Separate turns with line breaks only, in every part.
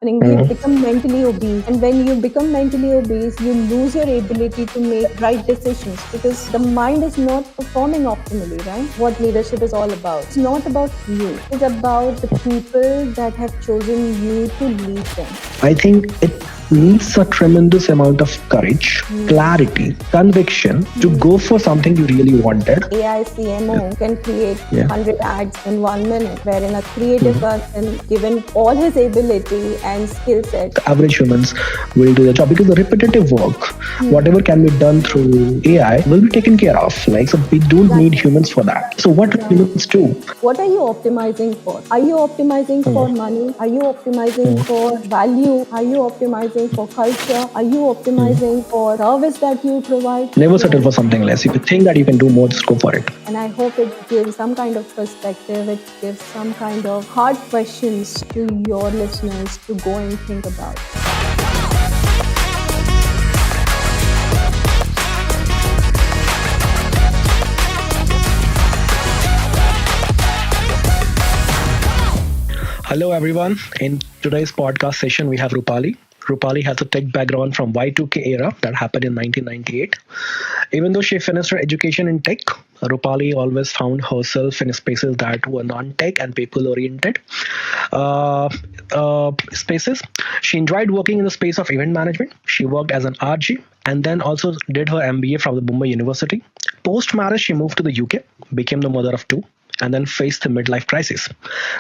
meaning we become mentally obese. And when you become mentally obese, you lose your ability to make right decisions because the mind is not performing optimally, right? What leadership is all about. It's not about you. It's about the people that have chosen you to lead them.
I think it needs a tremendous amount of courage, clarity, conviction to go for something you really wanted.
AI CMO can create 100 ads in 1 minute, wherein a creative person, given all his ability and skill set,
The average humans will do the job because the repetitive work, whatever can be done through AI, will be taken care of. Like, so we don't need humans for that. So what do humans do?
What are you optimizing for? Are you optimizing for money? Are you optimizing for value? Are you optimizing for culture? Are you optimizing for service that you provide?
Never settle for something less. If you think that you can do more, just go for it.
And I hope it gives some kind of perspective. It gives some kind of hard questions to your listeners to go and think about.
Hello, everyone. In today's podcast session, we have Rupali. Rupali has a tech background from Y2K era that happened in 1998. Even though she finished her education in tech, Rupali always found herself in spaces that were non-tech and people-oriented spaces. She enjoyed working in the space of event management. She worked as an RG and then also did her MBA from the Mumbai University. Post-marriage, she moved to the UK, became the mother of two, and then faced the midlife crisis.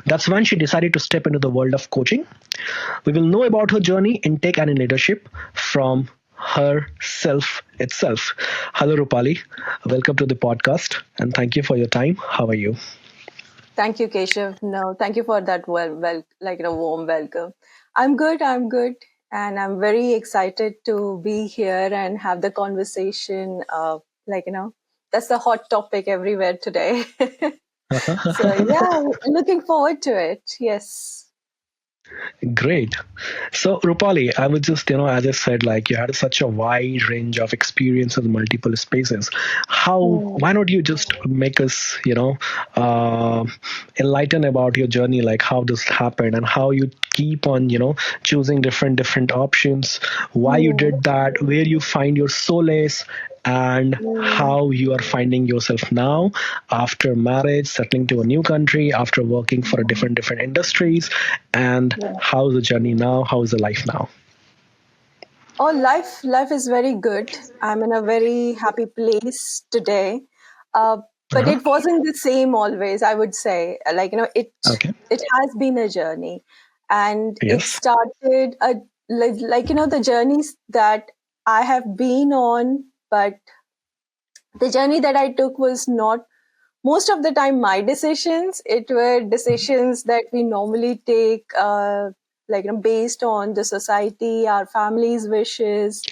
That's when she decided to step into the world of coaching. We will know about her journey in tech and in leadership from herself itself. Hello, Rupali. Welcome to the podcast, and thank you for your time. How are you?
Thank you, Keshav. No, thank you for that warm welcome. I'm good. And I'm very excited to be here and have the conversation. That's the hot topic everywhere today. So yeah, looking forward to it. Yes.
Great. So, Rupali, I would just, as I said, like you had such a wide range of experiences in multiple spaces. Why don't you just make us, enlighten about your journey, like how this happened and how you keep on, choosing different options, why you did that, where you find your solace, and how you are finding yourself now after marriage, settling to a new country, after working for a different industries, and how's the journey now? How's the life now?
Oh, life is very good. I'm in a very happy place today. But it wasn't the same always, I would say. It has been a journey. And it started, the journeys that I have been on, but the journey that I took was not most of the time my decisions. It were decisions that we normally take, based on the society, our family's wishes,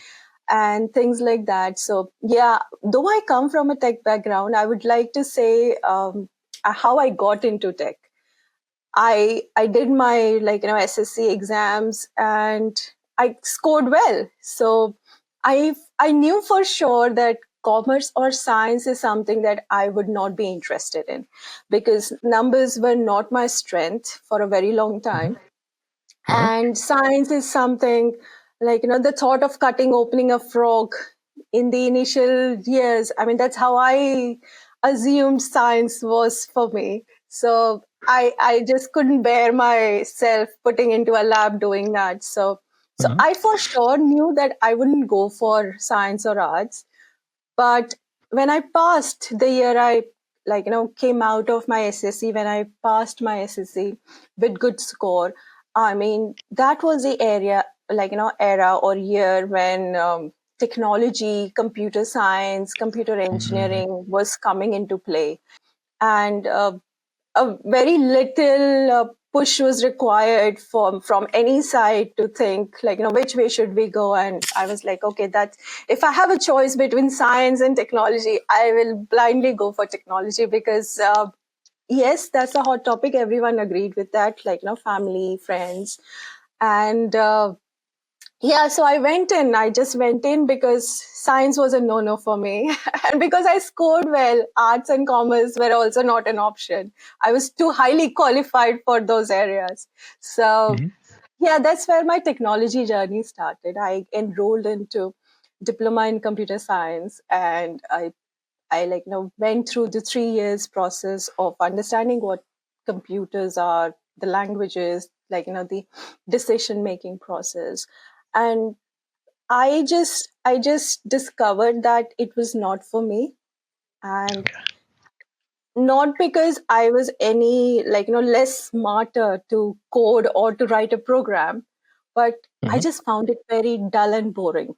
and things like that. So yeah, though I come from a tech background, I would like to say how I got into tech. I did my SSC exams and I scored well. So I knew for sure that commerce or science is something that I would not be interested in because numbers were not my strength for a very long time. And science is something the thought of opening a frog in the initial years. I mean, that's how I assumed science was for me. So I just couldn't bear myself putting into a lab doing that. So I for sure knew that I wouldn't go for science or arts. But when I passed the year, I came out of my SSC, when I passed my SSC with good score, I mean, that was the era or year when technology, computer science, computer engineering was coming into play. And a very little push was required from any side to think which way should we go. And I was like, okay, that's, if I have a choice between science and technology, I will blindly go for technology because yes, that's a hot topic. Everyone agreed with that, family, friends. And yeah, so I just went in because science was a no-no for me. And because I scored well, arts and commerce were also not an option. I was too highly qualified for those areas. So Yeah, that's where my technology journey started. I enrolled into diploma in computer science, and I went through the 3 years process of understanding what computers are, the languages, the decision making process. And I just discovered that it was not for me. And
Okay.
not because I was any less smarter to code or to write a program, but I
Mhm.
just found it very dull and boring.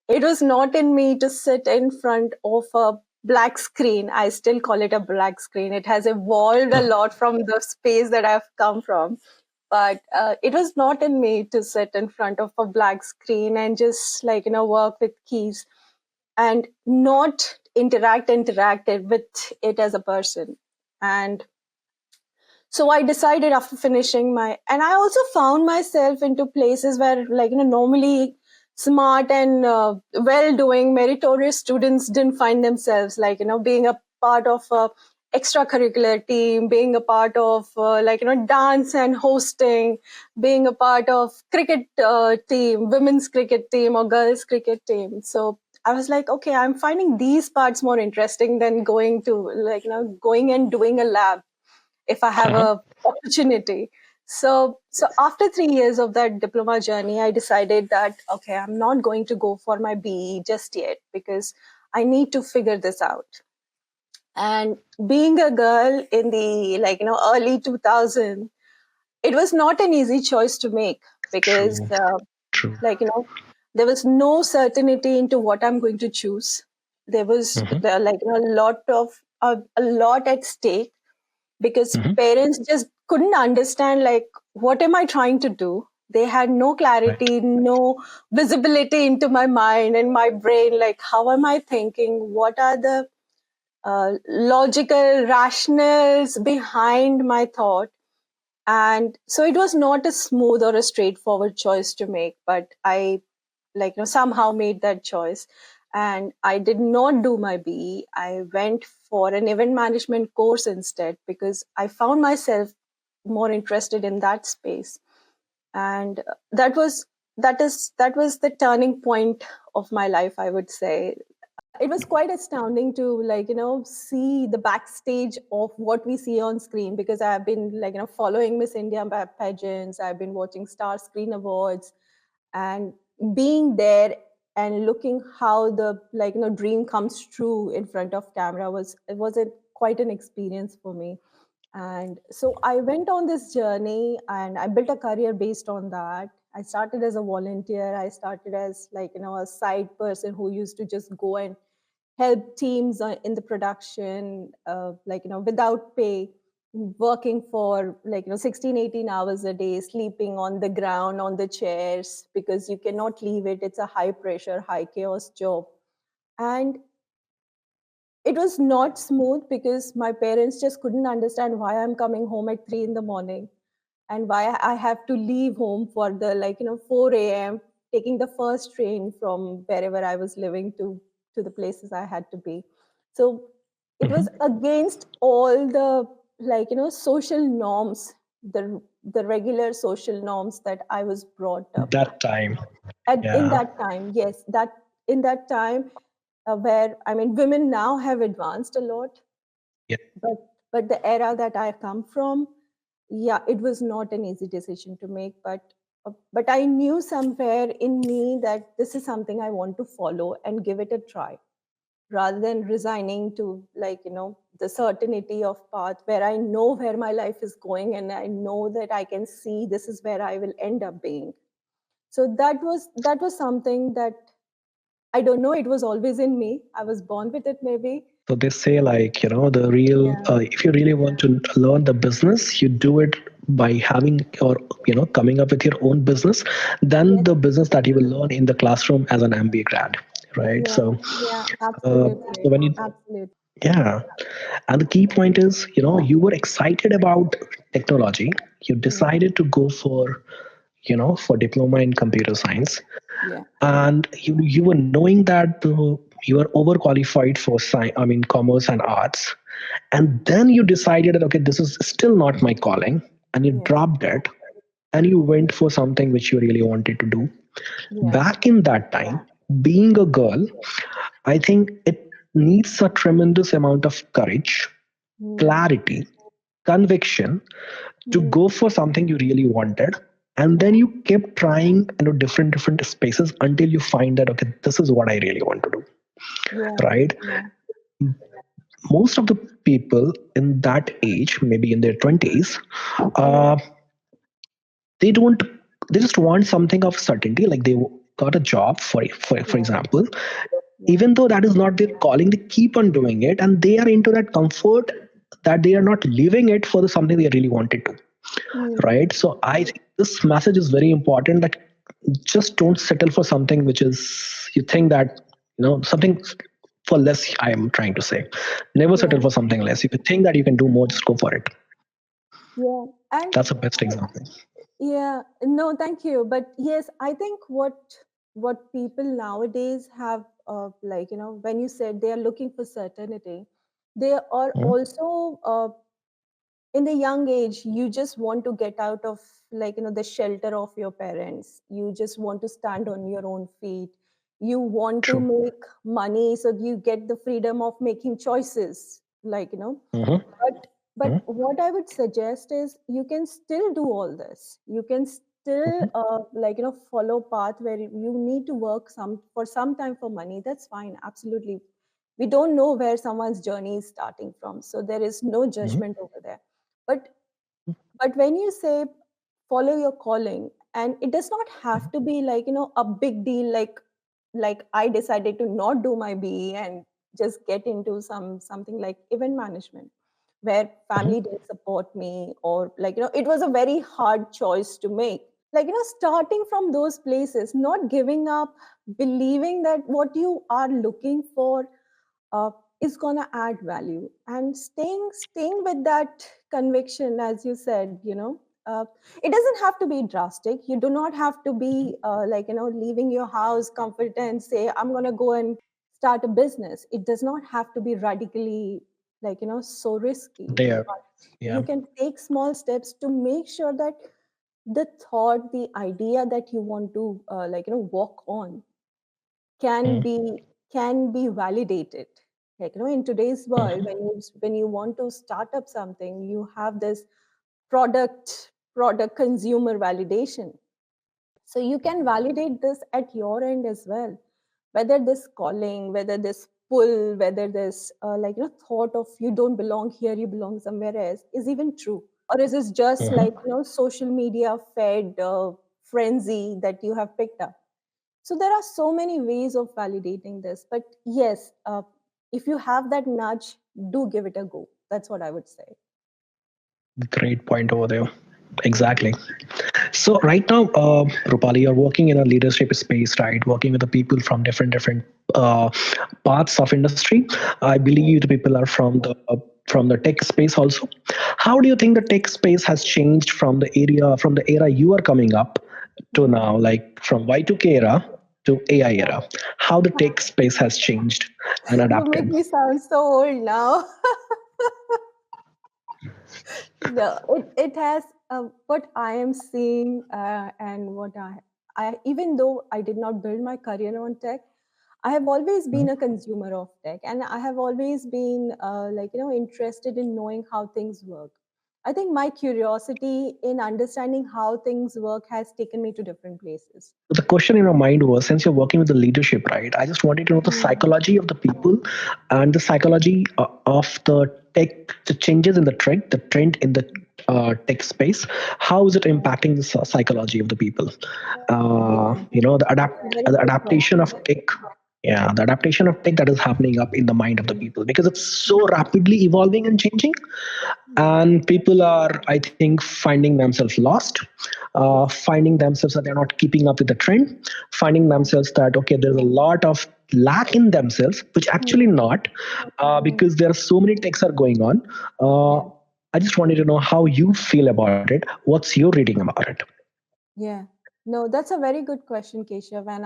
It was not in me to sit in front of a black screen. I still call it a black screen. It has evolved a lot from the space that I've come from. But it was not in me to sit in front of a black screen and just work with keys and not interacted with it as a person. And so I decided after finishing my, and I also found myself into places where normally smart and well doing meritorious students didn't find themselves, being a part of a extracurricular team, being a part of dance and hosting, being a part of cricket team, women's cricket team or girls cricket team. So I was like, okay, I'm finding these parts more interesting than going to going and doing a lab if I have
Uh-huh.
a opportunity. So after 3 years of that diploma journey, I decided that okay, I'm not going to go for my BE just yet because I need to figure this out. And being a girl in the early 2000, it was not an easy choice to make because
True. True.
like you know there was no certainty into what I'm going to choose.
Hmm.
There a lot of a lot at stake because
Hmm.
parents just couldn't understand what am I trying to do. They had no
Right.
clarity, no visibility into my mind and my brain, like how am I thinking, what are the logical rationales behind my thought. And so it was not a smooth or a straightforward choice to make, but I somehow made that choice. And I did not do my BE. I went for an event management course instead because I found myself more interested in that space. And that was the turning point of my life, I would say. It was quite astounding to see the backstage of what we see on screen, because I've been following Miss India pageants, I've been watching Star Screen Awards, and being there and looking how the dream comes true in front of camera was quite an experience for me. And so I went on this journey and I built a career based on that. I started as a volunteer. I started as a side person who used to just go and help teams in the production, without pay, working for 16, 18 hours a day, sleeping on the ground, on the chairs, because you cannot leave it. It's a high pressure, high chaos job. And it was not smooth because my parents just couldn't understand why I'm coming home at 3 in the morning and why I have to leave home for the 4 a.m. taking the first train from wherever I was living to the places I had to be. So it was
Hmm.
against all the social norms, the regular social norms that I was brought up.
That time.
And in
Yeah.
that time, yes, that in that time, where I mean, women now have advanced a lot,
Yeah.
but the era that I come from, yeah, it was not an easy decision to make. But I knew somewhere in me that this is something I want to follow and give it a try, rather than resigning to the certainty of path where I know where my life is going and I know that I can see this is where I will end up being. So that was something that I don't know. It was always in me. I was born with it, maybe.
So they say, like, the real,
Yeah.
if you really want to learn the business, you do it by having or, coming up with your own business, than
Yes.
the business that you will learn in the classroom as an MBA grad, right?
Yeah.
So,
Yeah.
uh,
Absolutely.
so when you,
Absolutely.
yeah. And the key point is, you were excited about technology. You
Mm.
decided to go for, for diploma in computer science,
Yeah.
and you were knowing that you are overqualified for commerce and arts, and then you decided that okay, this is still not my calling, and you
Yeah.
dropped it, and you went for something which you really wanted to do.
Yeah.
Back in that time, being a girl, I think it needs a tremendous amount of courage,
Mm.
clarity, conviction to
Mm.
go for something you really wanted. And then you kept trying different spaces until you find that, okay, this is what I really want to do.
Yeah.
Right?
Yeah.
Most of the people in that age, maybe in their 20s, uh, they don't, they just want something of certainty, like they got a job for
Yeah.
example.
Yeah.
Even though that is not their calling, they keep on doing it, and they are into that comfort that they are not leaving it for the something they really wanted to.
Mm.
Right? So I think this message is very important, that just don't settle for something which is, you think that, something for less. I am trying to say, never settle
Yeah.
for something less. If you think that you can do more, just go for it.
Yeah. And
That's the best example.
yeah, no, thank you. But yes, I think what people nowadays have, like, when you said they are looking for certainty, they are
Mhm.
also, in the young age, you just want to get out of, like, the shelter of your parents. You just want to stand on your own feet. You want to
True.
make money so you get the freedom of making choices, like,
Hmm.
but what I would suggest is you can still do all this. You can still,
Hmm.
like, follow path where you need to work some time for money. That's fine, absolutely. We don't know where someone's journey is starting from, so there is no
Hmm.
judgment over there. But when you say follow your calling, and it does not have to be like, a big deal, like I decided to not do my BE and just get into something like event management, where family
Hmm.
didn't support me, or like, it was a very hard choice to make. Like, starting from those places, not giving up, believing that what you are looking for, uh, is going to add value, and staying with that conviction, as you said, it doesn't have to be drastic. You do not have to be, like, leaving your house comfort and say, I'm going to go and start a business. It does not have to be radically, like, so risky.
There.
You
Yeah.
can take small steps to make sure that the thought, the idea that you want to, like, walk on, can
Mm.
be can be validated. Like, in today's world,
Mhm.
when you want to start up something, you have this product consumer validation. So you can validate this at your end as well, whether this calling, whether this pull, whether this, like, thought of you don't belong here, you belong somewhere else, is even true, or is this just like,
Mhm.
social media fed, frenzy that you have picked up. So there are so many ways of validating this, but yes, if you have that nudge, do give it a go. That's what I would say.
Great point over there.
Mm.
Exactly. So right now, Rupali, you're working in a leadership space, right? Working with the people from different uh, parts of industry. I believe the people are from the tech space also. How do you think the tech space has changed from the era you are coming up to
Mm.
now, like from Y2K era to AI era? How the tech space has changed and
You make
adapted?
me sound so old now. No, it has, what I am seeing, and what even though I did not build my career on tech, I have always been a consumer of tech, and I have always been, like, interested in knowing how things work. I think my curiosity in understanding how things work has taken me to different places.
The question in my mind was, since you're working with the leadership, right? I just wanted to know the
Mm.
psychology of the people and the psychology of the tech, the changes in the trend in the tech space. How is it impacting the psychology of the people?
Yeah, very
The
good
adaptation of
question.
tech. Yeah, the adaptation of tech that is happening up in the mind of the
Mm.
people, because it's so rapidly evolving and changing,
Yeah.
and people are, I think, finding themselves lost,
Yes.
finding themselves that they're not keeping up with the trend, finding
Yeah.
themselves that, okay, there's a lot of lack in themselves, which actually
Mm.
not,
Mm.
because there are so many techs are going on. uh,
Yeah.
I just wanted to know how you feel about it. What's your reading about it?
Yeah. No, that's a very good question, Keshav, and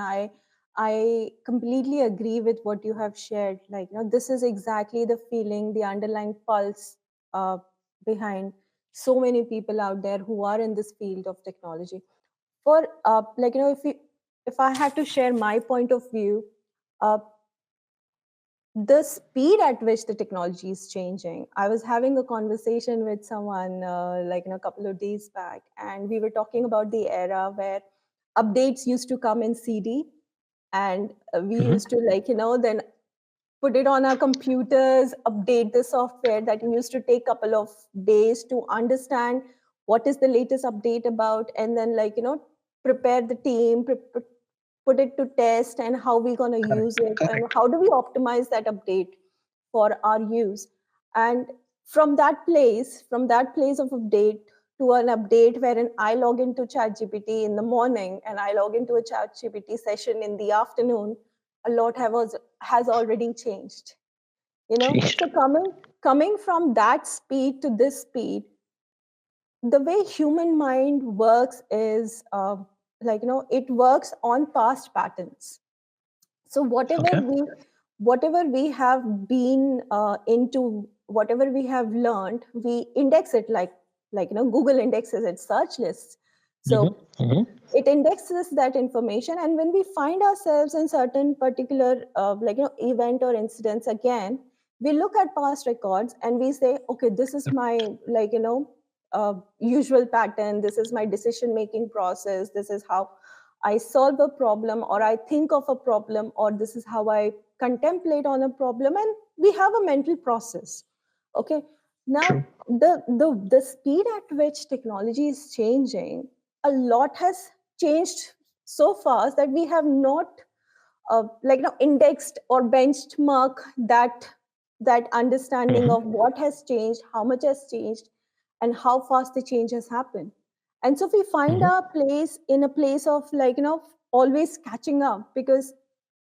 I completely agree with what you have shared. Like, this is exactly the feeling, the underlying pulse, uh, behind. so many people out there who are in this field of technology. For if I had to share my point of view, uh, the speed at which the technology is changing. I was having a conversation with someone a couple of days back, and we were talking about the era where updates used to come in CD, and we used to then put it on our computers, update the software. That used to take a couple of days to understand what is the latest update about, and then prepare the team, put it to test, and how we're going to use it, and how do we optimize that update for our use. And from that place of update to an update wherein I log into ChatGPT in the morning and I log into a ChatGPT session in the afternoon, a lot has already changed.
Changed.
So coming from that speed to this speed, the way human mind works is it works on past patterns. So whatever we have been into, whatever we have learned, we index it Google indexes its search lists. So it indexes that information, and when we find ourselves in certain particular event or incidents again, we look at past records and we say, okay, this is my usual pattern, this is my decision making process, this is how I solve a problem, or I think of a problem, or this is how I contemplate on a problem, and we have a mental process. Okay. Now,
True.
the speed at which technology is changing, a lot has changed so fast that we have not indexed or benchmark that understanding of what has changed, how much has changed, and how fast the change has happened. And so we find our place in a place of always catching up, because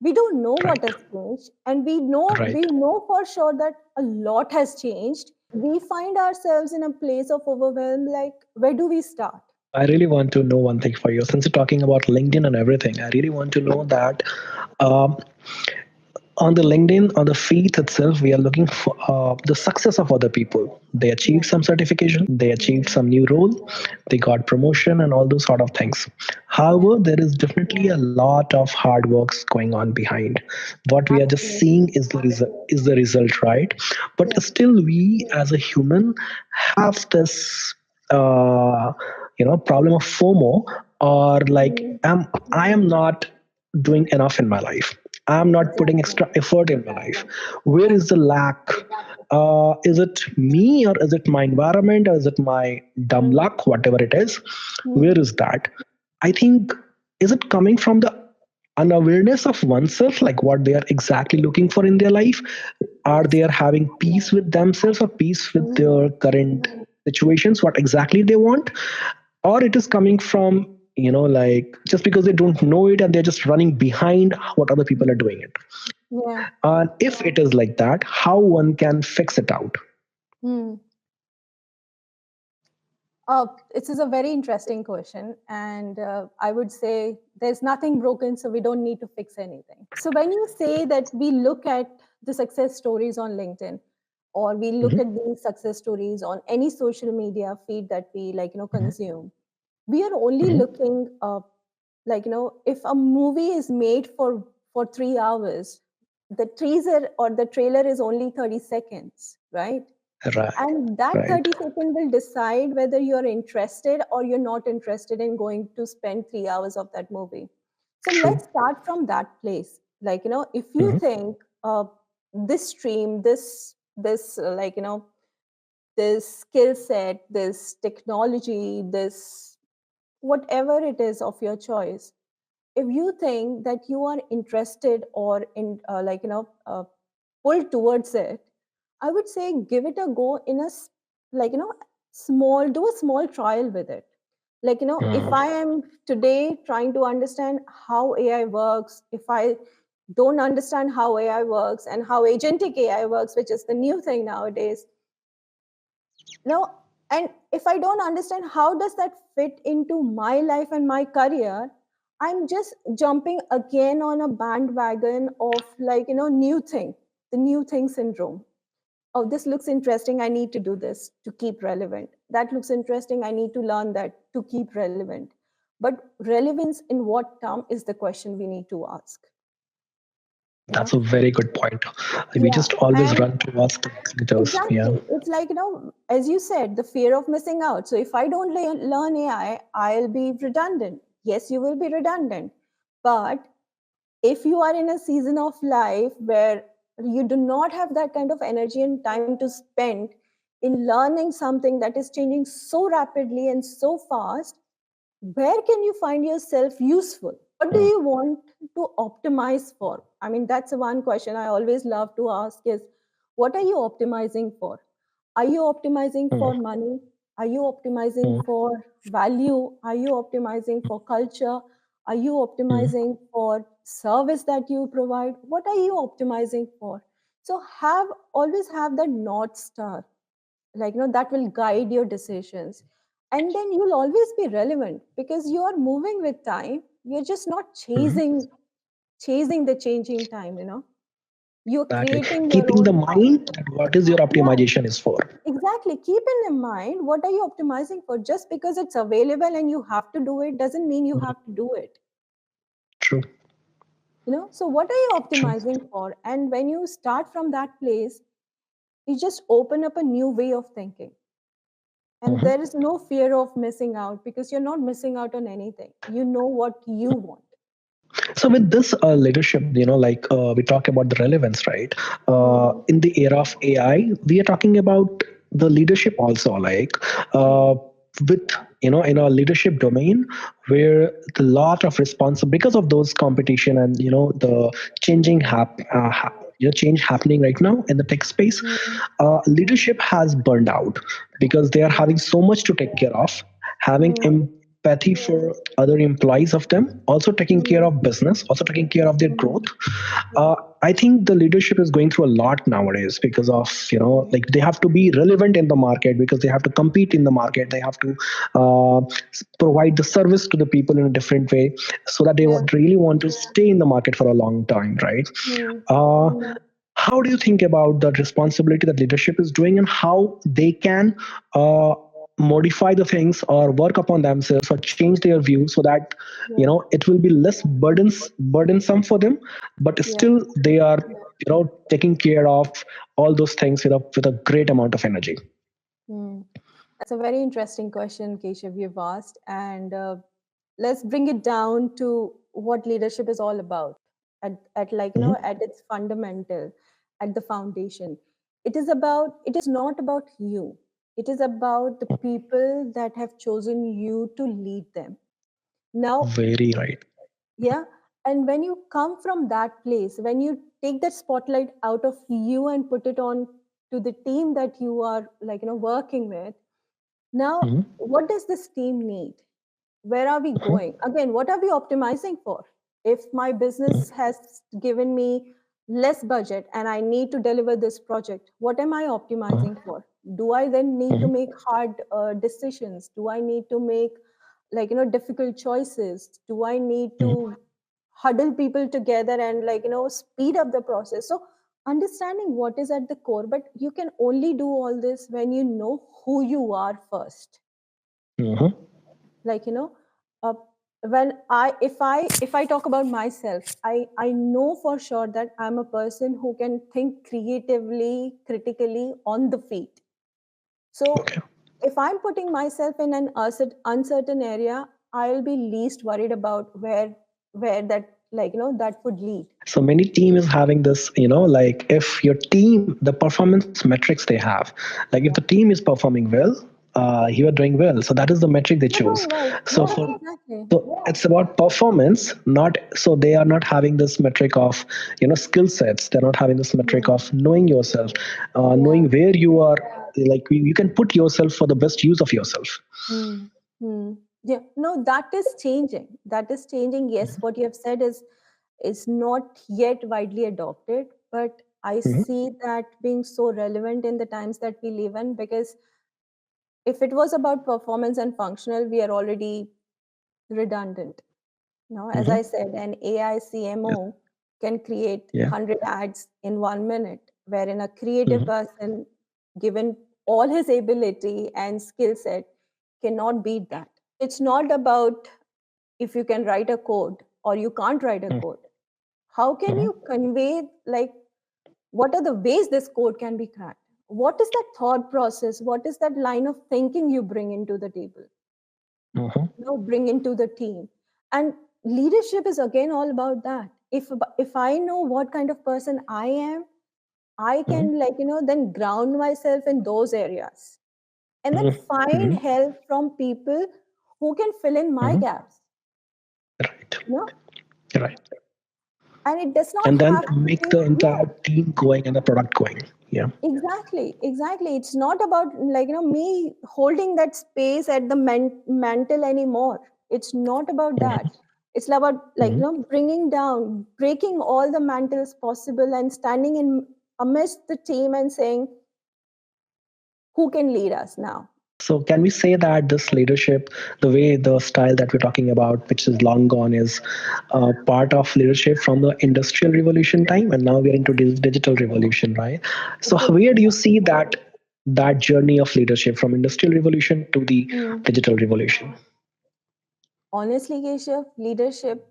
we don't know what has changed, and we know for sure that a lot has changed. We find ourselves in a place of overwhelm, like where do we start?
I really want to know one thing for you. Since you're talking about LinkedIn and everything, I really want to know that um, on the LinkedIn, on the feed itself, we are looking for the success of other people. They achieved
Yeah.
some certification, they achieved some new role, they got promotion, and all those sort of things.
Yeah.
However, there is definitely a lot of hard works going on behind. What we are just
Absolutely.
seeing is the result, right? But
Yeah.
still, we as a human have this problem of FOMO, or like
Mhm.
I am not doing enough in my life. I'm not putting
Exactly.
extra effort in my life. Where is the lack? Is it me, or is it my environment, or is it my dumb
Mm.
luck? Whatever it is, where
Mm.
is that? I think, is it coming from the unawareness of oneself, like what they are exactly looking for in their life? Are
Yes.
they having peace with themselves, or peace with
Mm.
their current situations, what exactly they want? Or it is coming from, like, just because they don't know it and they're just running behind what other people are doing it.
Yeah.
And if it is like that, how one can fix it out?
Mm. This is a very interesting question, and I would say there's nothing broken, so we don't need to fix anything. So when you say that we look at the success stories on LinkedIn, or we look at these success stories on any social media feed that we consume, we are only looking if a movie is made for 3 hours, the teaser or the trailer is only 30 seconds, right?
Right,
And that
right.
30 seconds will decide whether you're interested or you're not interested in going to spend 3 hours of that movie. So
True.
let's start from that place. If you think this stream, this skill set, this technology, this whatever it is of your choice, if you think that you are interested or in pulled towards it, I would say give it a go in a small, do a small trial with it. If I am today trying to understand how AI works, if I don't understand how AI works and how agentic AI works, which is the new thing nowadays, now, and if I don't understand how does that fit into my life and my career, I'm just jumping again on a bandwagon of new thing, the new thing syndrome. Oh, this looks interesting, I need to do this to keep relevant. that looks interesting. I need to learn that to keep relevant. But relevance in what term is the question we need to ask.
That's a very good point. We
Yeah.
just always
And
run towards the leaders. Yeah.
exactly. It's like, as you said, the fear of missing out. So if I don't learn AI, I'll be redundant. Yes, you will be redundant. But if you are in a season of life where you do not have that kind of energy and time to spend in learning something that is changing so rapidly and so fast, where can you find yourself useful? What do you want to optimize for? I mean, that's one question I always love to ask is, what are you optimizing for? Are you optimizing for money? Are you optimizing for value? Are you optimizing for culture? Are you optimizing for service that you provide? What are you optimizing for? So always have the North Star, like that will guide your decisions, and then you'll always be relevant because you are moving with time. You're just not chasing the changing time. You're
Exactly.
creating your
Keeping the
own path.
mind that what is your
Yeah,
optimization is for.
exactly. Keep in mind, what are you optimizing for? Just because it's available and you have to do it doesn't mean you have to do it.
True.
So what are you
True.
optimizing for? And when you start from that place, you just open up a new way of thinking. And there is no fear of missing out because you're not missing out on anything. You know what you want.
So with this leadership, like we talk about the relevance, right?
Hmm.
In the era of AI, we are talking about the leadership also, like uh, with in a leadership domain where the lot of responsibility because of those competition and the changing change happening right now in the tech space,
Hmm.
leadership has burned out because they are having so much to take care of, having empathy for other employees of them, also taking care of business, also taking care of their growth. uh, I think the leadership is going through a lot nowadays because of like they have to be relevant in the market because they have to compete in the market. They have to uh, provide the service to the people in a different way so that they
Yeah.
really want to stay in the market for a long time, right?
Hmm.
uh, how do you think about the responsibility that leadership is doing and how they can uh, modify the things or work upon themselves or change their view so that
Yeah.
it will be less burdensome for them, but
Yeah.
still they are taking care of all those things with a great amount of energy.
Hmm. That's a very interesting question, Keshav, you've asked. And let's bring it down to what leadership is all about at like, at its fundamental, at the foundation. It is not about you. It is about the people that have chosen you to lead them. Now,
Very right.
yeah. And when you come from that place, when you take that spotlight out of you and put it on to the team that you are like, working with, now,
Mhm.
what does this team need? Where are we going? Again, what are we optimizing for? If my business has given me less budget and I need to deliver this project, what am I optimizing for? Do I then need to make hard decisions? Do I need to make like difficult choices? Do I need to huddle people together and like speed up the process? So understanding what is at the core, but you can only do all this when you know who you are first.
Mhm.
Like uh, when if I talk about myself, I know for sure that I'm a person who can think creatively, critically on the feet. So
Okay.
if I'm putting myself in an uncertain area, I'll be least worried about where that like that would lead.
So many team is having this, like if your team, the performance metrics they have, like if the
Yeah,
team is performing well, you are doing well. So that is the metric they
you're
choose.
doing well.
So
Yeah,
for
exactly.
so it's about performance, not so they are not having this metric of skill sets. They're not having this metric
Hmm.
of knowing yourself,
Yeah.
knowing where you are. Like you can put yourself for the best use of yourself.
Hmm. Hmm. Yeah, no, that is changing. That is changing. Yes, what you have said is not yet widely adopted, but I
Mhm.
see that being so relevant in the times that we live in, because if it was about performance and functional, we are already redundant. As
Mhm.
I said, an AI
Yes.
CMO can create
Yeah.
100 ads in 1 minute, wherein a creative
Mhm.
person, given all his ability and skill set cannot beat that. It's not about if you can write a code or you can't write a code. How can you convey, like, what are the ways this code can be cracked? What is that thought process? What is that line of thinking you bring into the table? Bring into the team? And leadership is again all about that. If I know what kind of person I am, I can, like, then ground myself in those areas and then find help from people who can fill in my gaps.
Right.
You know?
Right.
And it does not
And then
have to
make
be,
the entire team going and the product going. Yeah.
Exactly. It's not about, like, me holding that space at the mantle anymore. It's not about that. It's about, like, bringing down, breaking all the mantles possible and standing in amidst the team and saying, who can lead us now?
So can we say that this leadership, the way, the style that we're talking about, which is long gone, is part of leadership from the industrial revolution time, and now we're into digital revolution, right? So where do you see that journey of leadership from industrial revolution to the digital revolution?
Honestly, Keshav, leadership,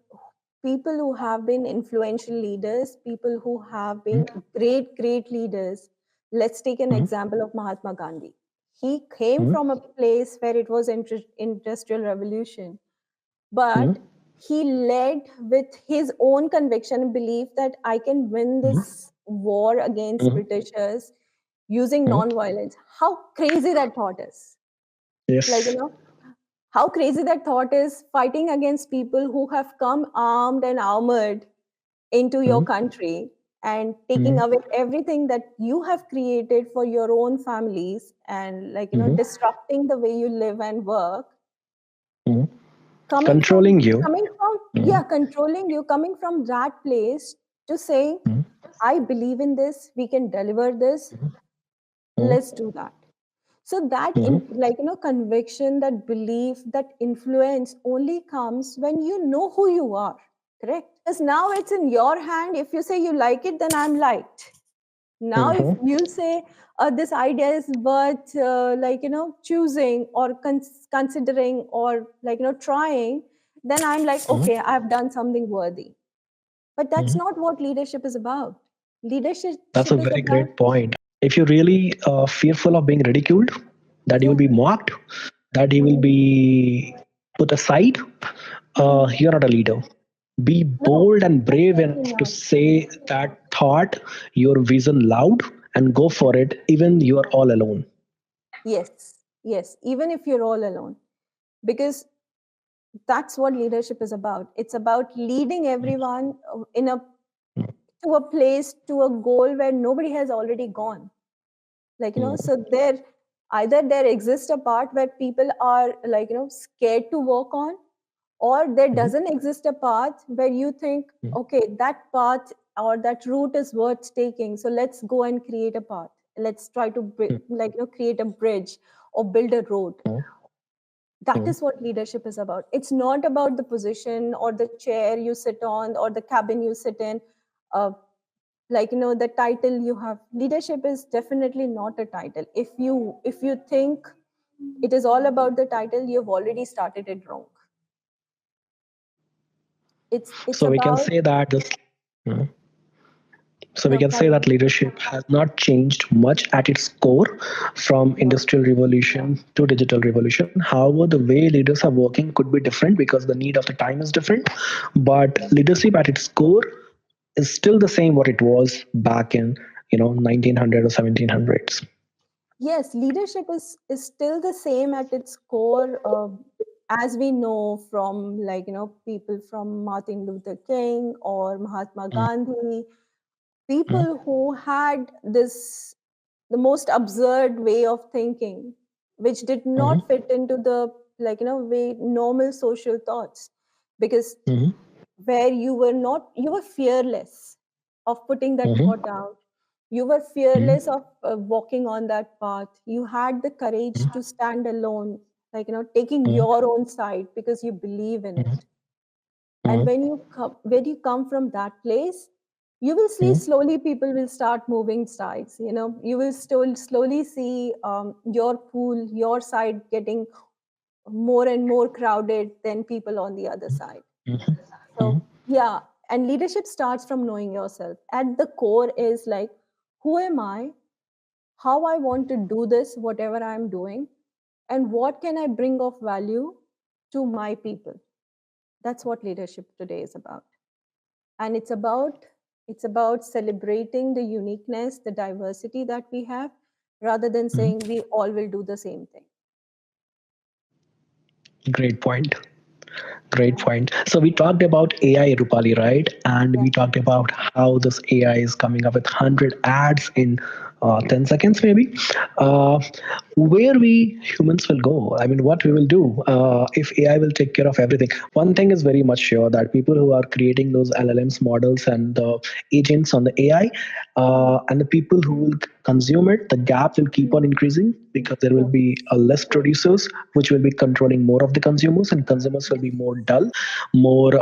people who have been influential leaders, people who have been great leaders. Let's take an example of Mahatma Gandhi. He came from a place where it was industrial revolution, but he led with his own conviction and belief that I can win this war against Britishers using non-violence. How crazy that thought is! Like,
Yes.
how crazy that thought is, fighting against people who have come armed and armored into your country and taking away everything that you have created for your own families and, like, disrupting the way you live and work.
Controlling you.
Controlling you, coming from that place to saying, I believe in this, we can deliver this, let's do that. So that, conviction, that belief, that influence only comes when you know who you are. Correct? Because now it's in your hand. If you say you like it, then I'm liked. Now, if you say this idea is worth, choosing or considering or, trying, then I'm like, okay, I've done something worthy. But that's not what leadership is about. Leadership
That's a
is
very
about,
great point. If you're really fearful of being ridiculed, that you will
yeah.
be mocked, that you will be put aside, you're not a leader. Be
No,
bold and brave
definitely
enough to
not.
say that thought, your vision loud, and go for it, even you are all alone.
Yes, even if you're all alone. Because that's what leadership is about. It's about leading everyone to a place, to a goal where nobody has already gone. So there exists a part where people are, scared to work on, or there doesn't exist a path where you think, okay, that path or that route is worth taking, so let's go and create a path. Let's try to create a bridge or build a road. That is what leadership is about. It's not about the position or the chair you sit on or the cabin you sit in, uh, the title you have. Leadership is definitely not a title. If you think it is all about the title, you've already started it wrong. It's
So we can
about,
say that this. So we
no,
can say that leadership has not changed much at its core from
no.
industrial revolution to digital revolution. However, the way leaders are working could be different because the need of the time is different. But leadership at its core is still the same what it was back in 1900 or 1700s.
Yes, leadership is still the same at its core, as we know from, people from Martin Luther King or Mahatma Gandhi, people who had this the most absurd way of thinking, which did not fit into the, way normal social thoughts. Because where you were fearless of putting that thought out, you were fearless of walking on that path, you had the courage to stand alone, taking your own side because you believe in it. And when you come from that place, you will see slowly people will start moving sides. You will still slowly see your pool, your side getting more and more crowded than people on the other side. So yeah, and leadership starts from knowing yourself. At the core is like, who am I? How I want to do this, whatever I'm doing, and what can I bring of value to my people. That's what leadership today is about. And it's about celebrating the uniqueness, the diversity that we have, rather than saying we all will do the same thing.
Great point. Great point. So we talked about AI, Rupali, right? And
Yeah.
we talked about how this AI is coming up with 100 ads in 10 seconds, maybe. Uh, where we humans will go? I mean, what we will do if AI will take care of everything? One thing is very much sure that people who are creating those LLMs models and the agents on the AI and the people who will consume it, the gap will keep on increasing because there will be less producers, which will be controlling more of the consumers, and consumers will be more dull, more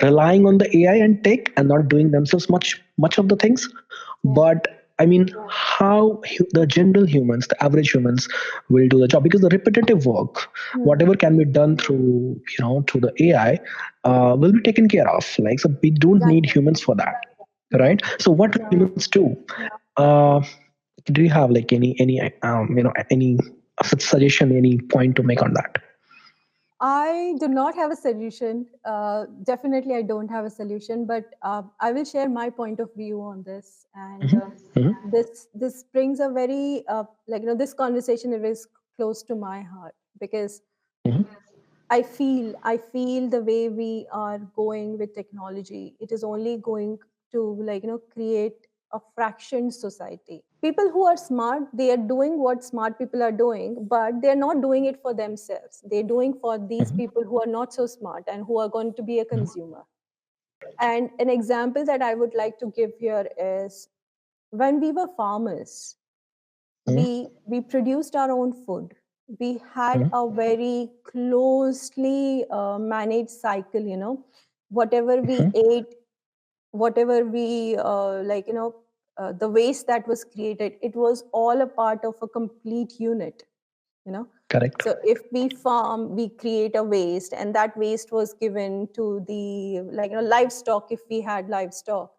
relying on the AI and tech, and not doing themselves much of the things. But I mean, how the general humans, the average humans, will do the job because the repetitive work, whatever can be done through through the AI, will be taken care of. Like so, we don't need
Exactly.
humans for that,
Yeah.
right? So what do humans do? Uh, do you have like any suggestion, any point to make on that?
I do not have a solution. Definitely, I don't have a solution, but I will share my point of view on this. And this brings a very this conversation is close to my heart because I feel the way we are going with technology, it is only going to create a fractioned society. People who are smart, they are doing what smart people are doing, but they're not doing it for themselves. They're doing for these people who are not so smart and who are going to be a consumer. And an example that I would like to give here is when we were farmers, we produced our own food. We had a very closely managed cycle. Whatever we ate, whatever we the waste that was created, it was all a part of a complete unit. you know
Correct.
so if we farm, we create a waste, and that waste was given to the livestock, if we had livestock,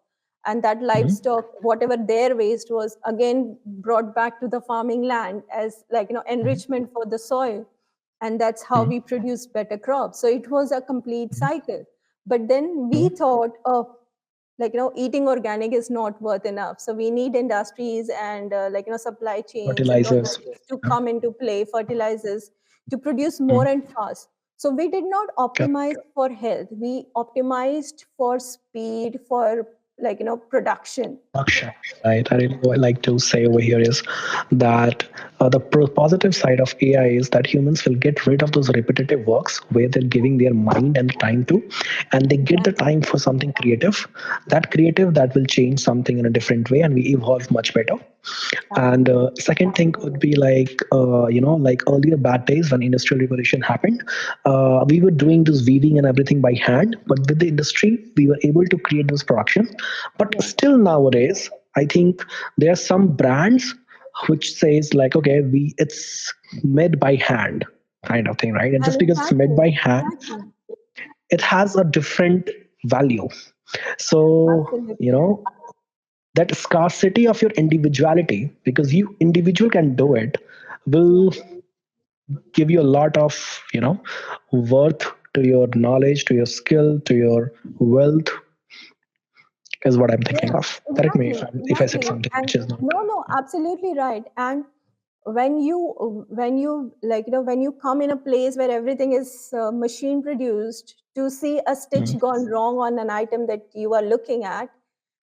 and that livestock, whatever their waste was, again brought back to the farming land as enrichment for the soil, and that's how we produce better crops. So it was a complete cycle. But then we thought, oh, eating organic is not worth enough, so we need industries and supply chains and
Fertilizers.
logistics to come into play, fertilizers, to produce more and fast. So we did not optimize for health, we optimized for speed, for production.
Akshay, right? I really would like to say over here is that the positive side of AI is that humans will get rid of those repetitive works where they're giving their mind and time to, and they get the time for something creative. That creative that will change something in a different way, and we evolve much better. And second thing would be like like earlier bad days when industrial revolution happened, we were doing this weaving and everything by hand, but with the industry we were able to create this production. But still nowadays I think there are some brands which says like, okay, we it's made by hand kind of thing, right? And
And
just because it's made
exactly,
by hand,
exactly,
it has a different value. So
absolutely.
that scarcity of your individuality, because you individual can do it, will give you a lot of worth to your knowledge, to your skill, to your wealth, is what I'm thinking
Yeah,
of. Correct me
exactly,
if I said
exactly.
something
And
which is not.
no, no, absolutely right. And when you when you come in a place where everything is machine produced, to see a stitch gone wrong on an item that you are looking at,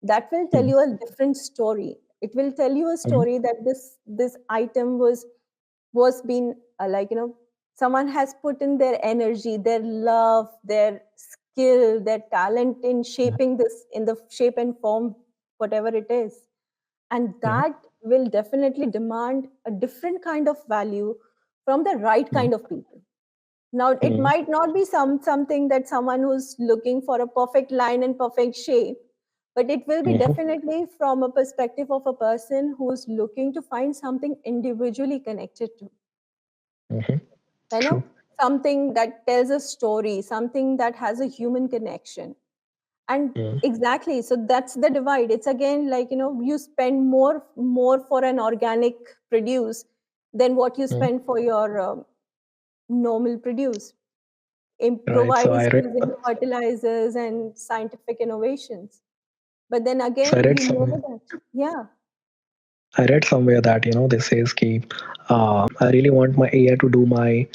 that will tell you a different story. It will tell you a story that this item was being someone has put in their energy, their love, their skill, their talent in shaping this in the shape and form, whatever it is. And that will definitely demand a different kind of value from the right kind of people. Now it might not be something that someone who's looking for a perfect line and perfect shape, but it will be definitely from a perspective of a person who's looking to find something individually connected to. You know, something that tells a story, something that has a human connection. And exactly, so that's the divide. It's again like, you spend more for an organic produce than what you spend for your normal produce. Providers using fertilizers and scientific innovations. But then again, we know that, yeah.
I read somewhere that this says ki, I really want my AI to do my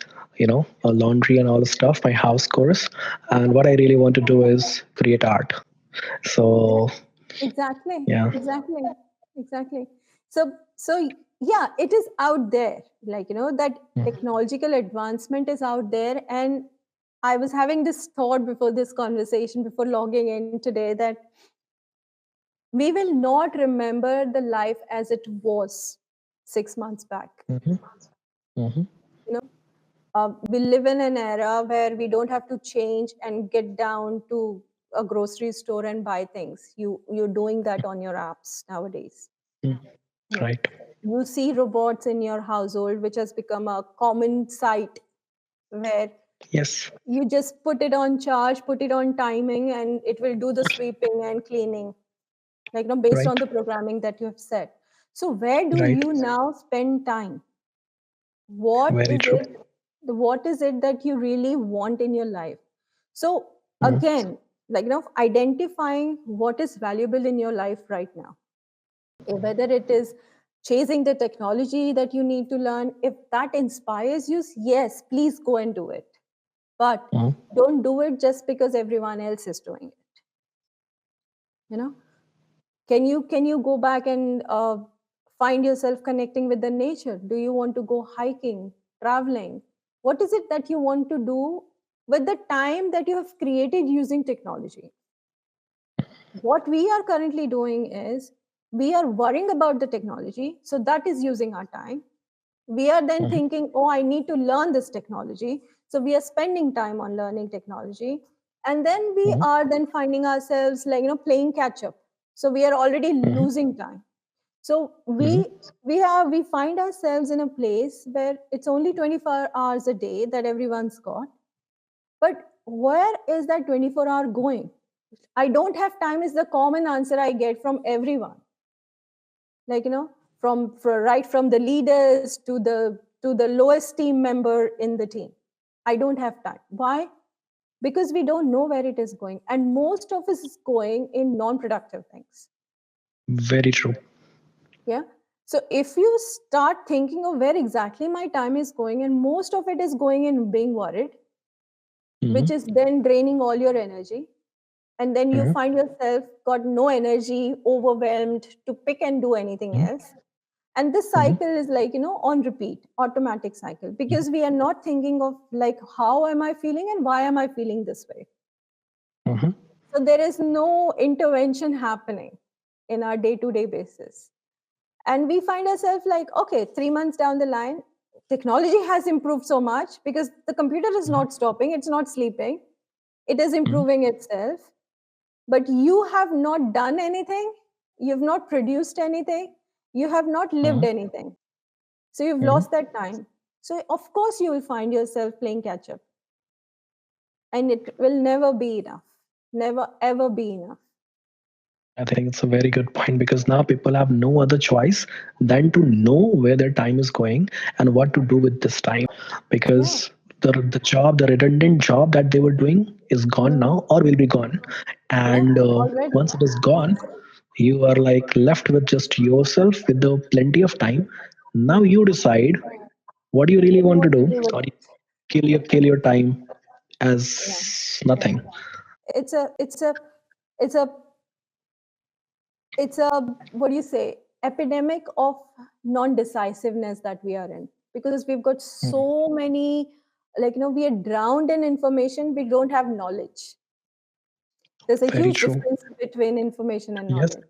laundry and all the stuff, my house chores, and what I really want to do is create art. So
Exactly,
yeah,
exactly. So yeah, it is out there. Like, that technological advancement is out there. And I was having this thought before this conversation, before logging in today, that we will not remember the life as it was 6 months back. We live in an era where we don't have to change and get down to a grocery store and buy things. You're doing that on your apps nowadays.
right.
You see robots in your household, which has become a common sight, where
Yes,
you just put it on charge, put it on timing, and it will do the sweeping and cleaning, like, based on
right,
the programming that you have set. So where do
right.
you now spend time? What
Very
is
true.
it that you really want in your life? So again, like, identifying what is valuable in your life right now, whether it is chasing the technology that you need to learn. If that inspires you, yes, please go and do it, but don't do it just because everyone else is doing it. Can you go back and find yourself connecting with the nature? Do you want to go hiking, traveling? What is it that you want to do with the time that you have created using technology? What we are currently doing is we are worrying about the technology, so that is using our time. We are then thinking, oh, I need to learn this technology, so we are spending time on learning technology, and then we are then finding ourselves like, playing catch up, so we are already losing time. So we find ourselves in a place where it's only 24 hours a day that everyone's got, but where is that 24-hour going? I don't have time is the common answer I get from everyone. Like, right from the leaders to the lowest team member in the team. I don't have time. Why? Because we don't know where it is going. And most of us is going in non-productive things.
Very true.
Yeah. So if you start thinking of where exactly my time is going, and most of it is going in being worried, which is then draining all your energy, and then you find yourself got no energy, overwhelmed to pick and do anything else. And this cycle is like, on repeat, automatic cycle, because we are not thinking of like, how am I feeling and why am I feeling this way? So there is no intervention happening in our day-to-day basis. And we find ourselves like, okay, 3 months down the line, technology has improved so much because the computer is not stopping, it's not sleeping, it is improving itself. But you have not done anything, you've not produced anything, you have not lived anything. So you've lost that time. So of course you will find yourself playing catch up. And it will never be enough. Never ever be enough.
I think it's a very good point because now people have no other choice than to know where their time is going and what to do with this time, because the job, the redundant job that they were doing is gone now or will be gone. And
Already.
once it is gone, you are like left with just yourself with the plenty of time. Now you decide what do you really want to
What to
do,
do with
or you
it.
kill your time
Yeah.
as nothing.
It's a it's a it's a it's a what do you say, epidemic of non-decisiveness that we are in, because we've got so many, like, we are drowned in information, we don't have knowledge. There's a
Very
huge
true.
difference between information and
Yes,
knowledge.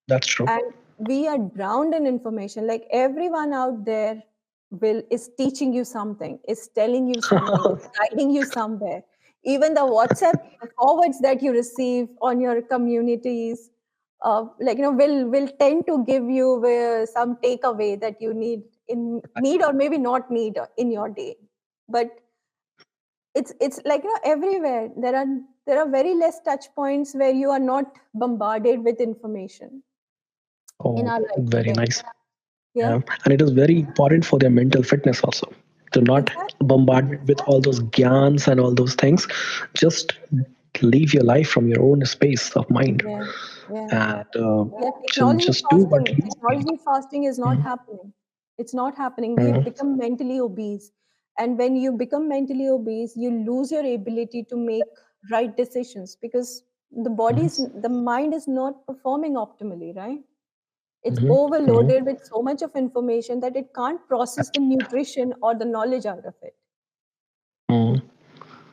that's true.
And we are drowned in information. Like, everyone out there is teaching you something, is telling you something, is guiding you somewhere. Even the WhatsApp forwards that you receive on your communities, will tend to give you some takeaway that you need or maybe not need in your day. But it's everywhere. There are very less touch points where you are not bombarded with information in our life
Very
today.
nice.
Yeah,
Yeah, and it is very important for their mental fitness also to not
exactly.
bombard with all those gyans and all those things. Just live your life from your own space of mind,
Yeah, yeah.
and
Yeah, technology
just do what
fasting.
you feel.
Technology fasting is not happening. It's not happening. We have
Mhm,
become mentally obese. And when you become mentally obese, you lose your ability to make right decisions because the mind is not performing optimally, right? It's
mhm, mhm.
overloaded with so much of information that it can't process the nutrition or the knowledge out of it.
Mhm,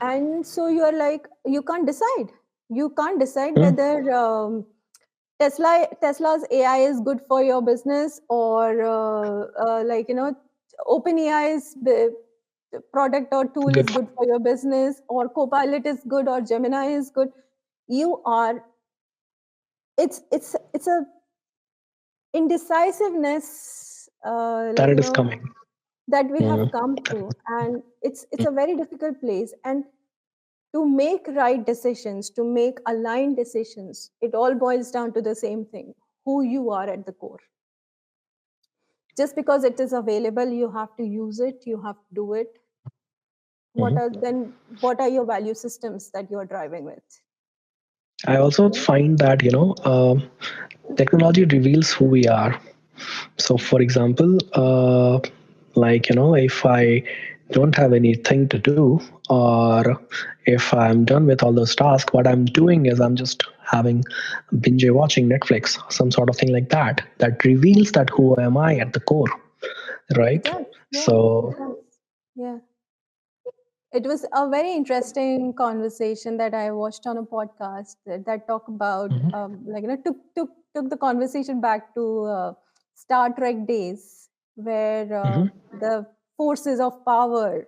And so you're like, you can't decide
mhm.
whether Tesla's AI is good for your business, or OpenAI's product or tool
Good.
is good for your business, or Copilot is good, or Gemini is good. You are it's a indecisiveness,
That it is coming.
that we have
Mhm.
come through, and it's a very difficult place. And to make right decisions, to make aligned decisions, it all boils down to the same thing: who you are at the core. Just because it is available, you have to use it, you have to do it.
Mhm.
What are your value systems that you're driving with?
I also find that technology reveals who we are. So, for example, if I don't have anything to do, or if I'm done with all those tasks, what I'm doing is I'm just having binge watching Netflix, some sort of thing like that. That
Yeah,
reveals that who am I at the core,
it
right?
does. Yeah,
So,
it does. Yeah. It was a very interesting conversation that I watched on a podcast that talk about,
mhm,
took the conversation back to Star Trek days, where
mhm.
the forces of power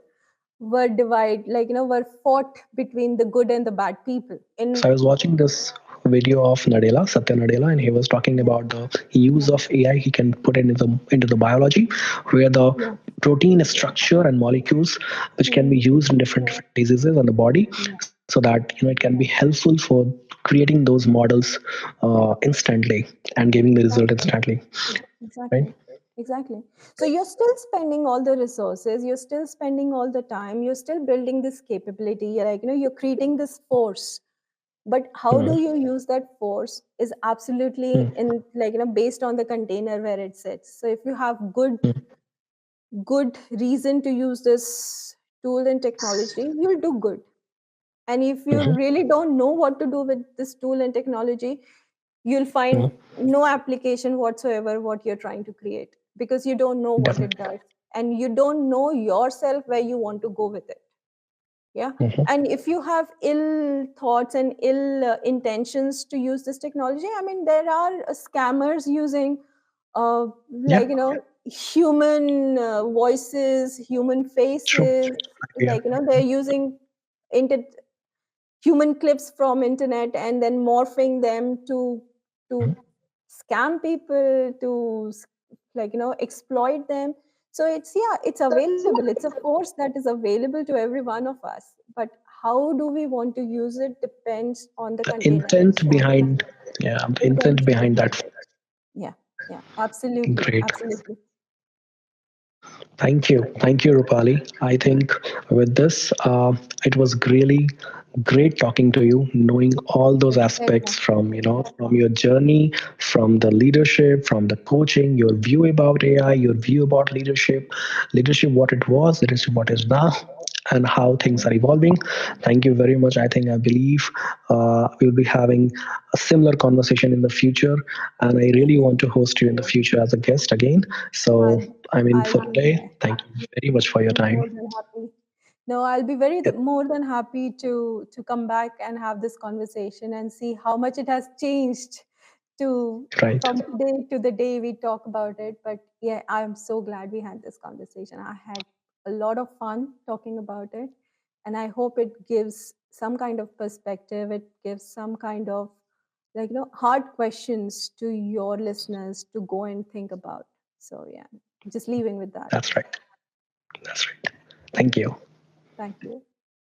were fought between the good and the bad people.
So I was watching this video of Satya Nadella, and he was talking
Yeah,
about the use of AI. He can put it into the biology, where the
yeah,
protein structure and molecules which can be
mm,
used in different diseases in the body,
yeah,
so that it can be helpful for creating those models instantly and giving the result
exactly.
instantly, right?
Exactly. Exactly. So you're still spending all the resources, you're still spending all the time, you're still building this capability. You're creating this force. But how
Mm,
do you use that force is absolutely
mm,
in based on the container where it sits. So if you have
mm,
good reason to use this tool and technology, you'll do good. And if you
mhm,
really don't know what to do with this tool and technology, you'll
mm.
find no application whatsoever what you're trying to create, because you don't know what it
Definitely.
does, and you don't know yourself where you want to go with it. Yeah.
Mhm.
And if you have ill thoughts and ill intentions to use this technology, I mean, there are scammers using uh,
Yeah,
human voices, human
true.
faces.
Yeah.
They're using inter- human clips from internet and then morphing them to
Mhm.
scam people, to exploit them. So it's available, it's a force that is available to every one of us, but how do we want to use it depends on the
The
container which
intent
we are in.
behind, yeah, the intent
Intention.
behind that.
Yeah, yeah, absolutely,
Great.
absolutely.
Thank you. Thank you, Rupali. I think with this, it was really great talking to you, knowing all those
Very
aspects
much.
from, from your journey, from the leadership, from the coaching, your view about AI, your view about leadership, what it was, leadership, what is now, and how things are evolving. Thank you very much. I believe we'll be having a similar conversation in the future, and I
Yes,
really want to host you in the future as a guest again. So,
I'll
I mean,
I'll
for
be
today, thank you very much for your
more
time.
than happy. No, I'll be very
Yeah,
more than happy to come back and have this conversation and see how much it has changed to
right.
from today to the day we talk about it. But yeah, I'm so glad we had this conversation. I had a lot of fun talking about it, and I hope it gives some kind of perspective. It gives some kind of hard questions to your listeners to go and think about. So yeah, just leaving with that.
That's right. That's right. Thank you.
Thank you.